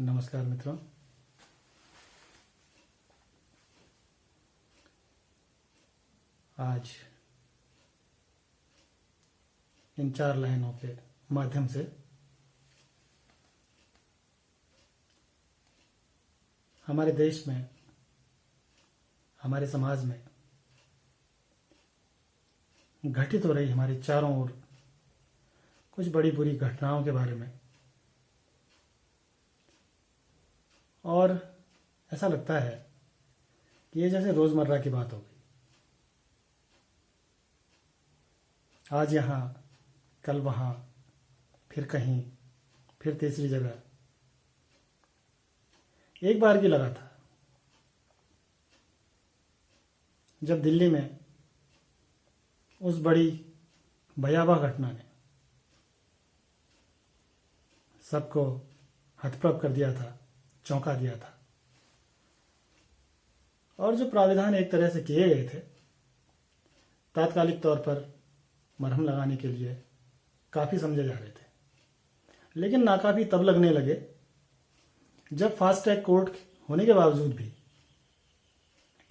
नमस्कार मित्रों। आज इन 4 लाइनों के माध्यम से हमारे देश में, हमारे समाज में घटित हो रही हमारी चारों ओर कुछ बड़ी बुरी घटनाओं के बारे में, और ऐसा लगता है कि ये जैसे रोजमर्रा की बात हो गई। आज यहाँ, कल वहाँ, फिर कहीं, फिर तीसरी जगह। एक बार की लगा था जब दिल्ली में उस बड़ी भयावह घटना ने सबको हतप्रभ कर दिया था, चौंका दिया था। और जो प्राविधान एक तरह से किए गए थे तात्कालिक तौर पर मरहम लगाने के लिए, काफी समझे जा रहे थे, लेकिन नाकाफी तब लगने लगे जब फास्ट ट्रैक कोर्ट होने के बावजूद भी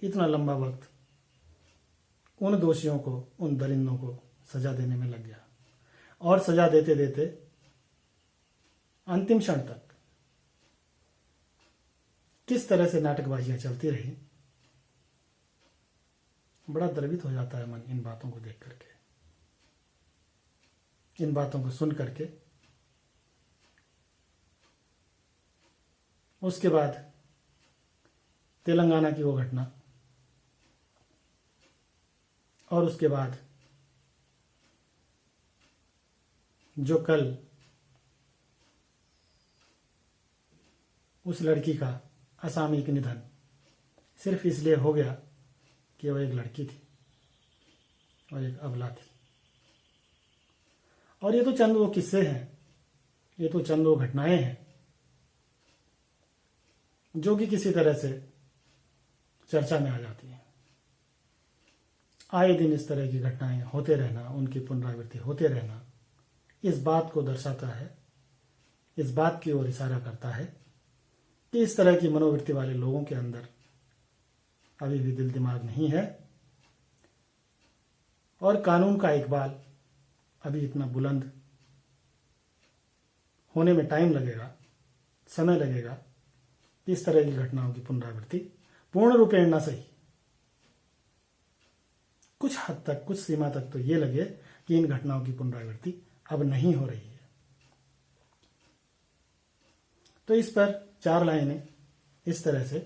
इतना लंबा वक्त उन दोषियों को, उन दरिंदों को सजा देने में लग गया। और सजा देते देते अंतिम क्षण तक किस तरह से नाटकबाजियां चलती रही, बड़ा द्रवित हो जाता है मन इन बातों को देख करके, इन बातों को सुन करके। उसके बाद तेलंगाना की वो घटना, और उसके बाद जो कल उस लड़की का असामयिक निधन सिर्फ इसलिए हो गया कि वो एक लड़की थी और एक अबला थी। और ये तो चंद वो किस्से हैं, ये तो चंद वो घटनाएं हैं जो कि किसी तरह से चर्चा में आ जाती हैं। आए दिन इस तरह की घटनाएं होते रहना, उनकी पुनरावृत्ति होते रहना इस बात को दर्शाता है, इस बात की ओर इशारा करता है कि इस तरह की मनोवृत्ति वाले लोगों के अंदर अभी भी दिल दिमाग नहीं है, और कानून का इकबाल अभी इतना बुलंद होने में टाइम लगेगा, समय लगेगा। इस तरह की घटनाओं की पुनरावृत्ति पूर्ण रूपेण न सही, कुछ हद तक, कुछ सीमा तक तो ये लगे कि इन घटनाओं की पुनरावृत्ति अब नहीं हो रही है। तो इस पर 4 लाइनें इस तरह से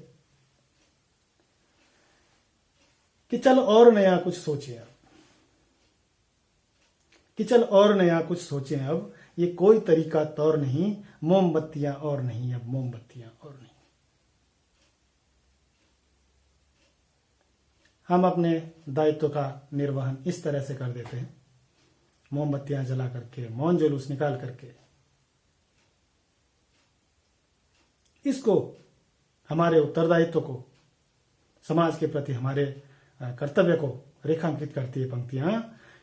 कि चल और नया कुछ सोचें अब, कि चल और नया कुछ सोचें अब, ये कोई तरीका तौर नहीं, मोमबत्तियां और नहीं, अब मोमबत्तियां और नहीं। हम अपने दायित्व का निर्वहन इस तरह से कर देते हैं, मोमबत्तियां जला करके, मौन जुलूस निकाल करके। इसको, हमारे उत्तरदायित्व को, समाज के प्रति हमारे कर्तव्य को रेखांकित करती है पंक्तियां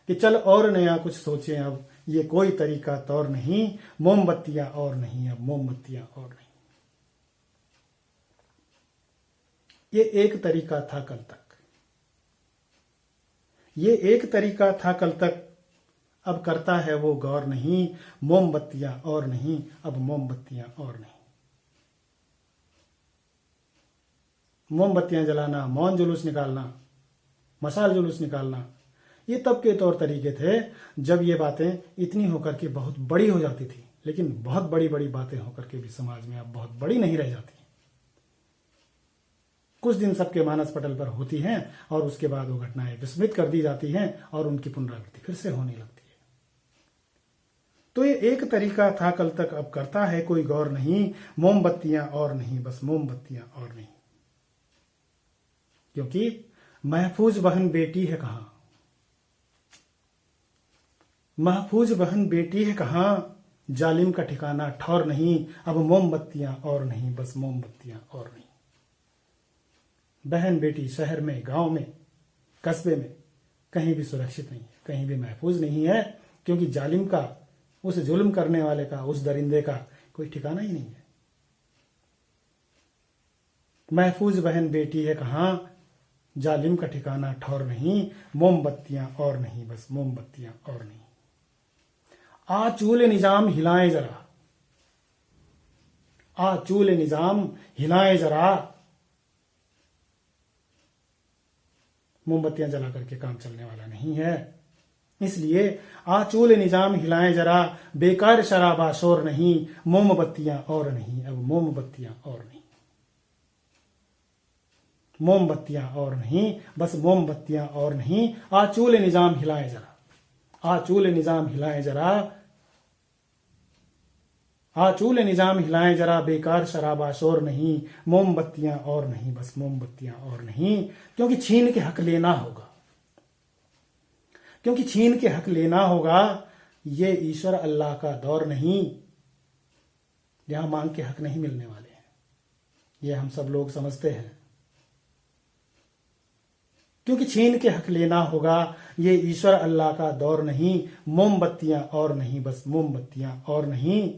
कि चल और नया कुछ सोचें अब, ये कोई तरीका तौर नहीं, मोमबत्तियां और नहीं, अब मोमबत्तियां और नहीं। ये एक तरीका था कल तक, ये एक तरीका था कल तक, अब करता है वो गौर नहीं, मोमबत्तियां और नहीं, अब मोमबत्तियां और नहीं। मोमबत्तियां जलाना, मौन जुलूस निकालना, मशाल जुलूस निकालना, ये तब के तौर तरीके थे जब ये बातें इतनी होकर के बहुत बड़ी हो जाती थी। लेकिन बहुत बड़ी बड़ी बातें होकर के भी समाज में अब बहुत बड़ी नहीं रह जाती। कुछ दिन सबके मानस पटल पर होती हैं और उसके बाद वो घटनाएं विस्मृत कर दी जाती हैं और उनकी पुनरावृत्ति फिर से होने लगती है। तो ये एक तरीका था कल तक, अब करता है कोई गौर नहीं, मोमबत्तियां और नहीं, बस मोमबत्तियां और नहीं। क्योंकि महफूज बहन बेटी है कहां, महफूज बहन बेटी है कहां, जालिम का ठिकाना ठौर नहीं, अब मोमबत्तियां और नहीं, बस मोमबत्तियां और नहीं। बहन बेटी शहर में, गांव में, कस्बे में कहीं भी सुरक्षित नहीं है, कहीं भी महफूज नहीं है, क्योंकि जालिम का, उस जुल्म करने वाले का, उस दरिंदे का कोई ठिकाना ही नहीं है। महफूज बहन बेटी है कहाँ, जालिम का ठिकाना ठौर नहीं, मोमबत्तियां और नहीं, बस मोमबत्तियां और नहीं। आचूल निजाम हिलाएं जरा, आचूल निजाम हिलाएं जरा, मोमबत्तियां जला करके काम चलने वाला नहीं है। इसलिए आचूल निजाम हिलाएं जरा, बेकार शराबा शोर नहीं, मोमबत्तियां और नहीं, अब मोमबत्तियां और नहीं, मोमबत्तियां और नहीं, बस मोमबत्तियां और नहीं। आचूल निजाम हिलाएं जरा, आचूल निजाम हिलाएं जरा, आचूल निजाम हिलाएं जरा, बेकार शराबा शोर नहीं, मोमबत्तियां और नहीं, बस मोमबत्तियां और नहीं। क्योंकि छीन के हक लेना होगा, क्योंकि छीन के हक लेना होगा। ये ईश्वर अल्लाह का दौर नहीं, यहां मांग के हक नहीं मिलने वाले हैं, ये हम सब लोग समझते हैं। क्योंकि छीन के हक लेना होगा, ये ईश्वर अल्लाह का दौर नहीं, मोमबत्तियां और नहीं, बस मोमबत्तियां और नहीं।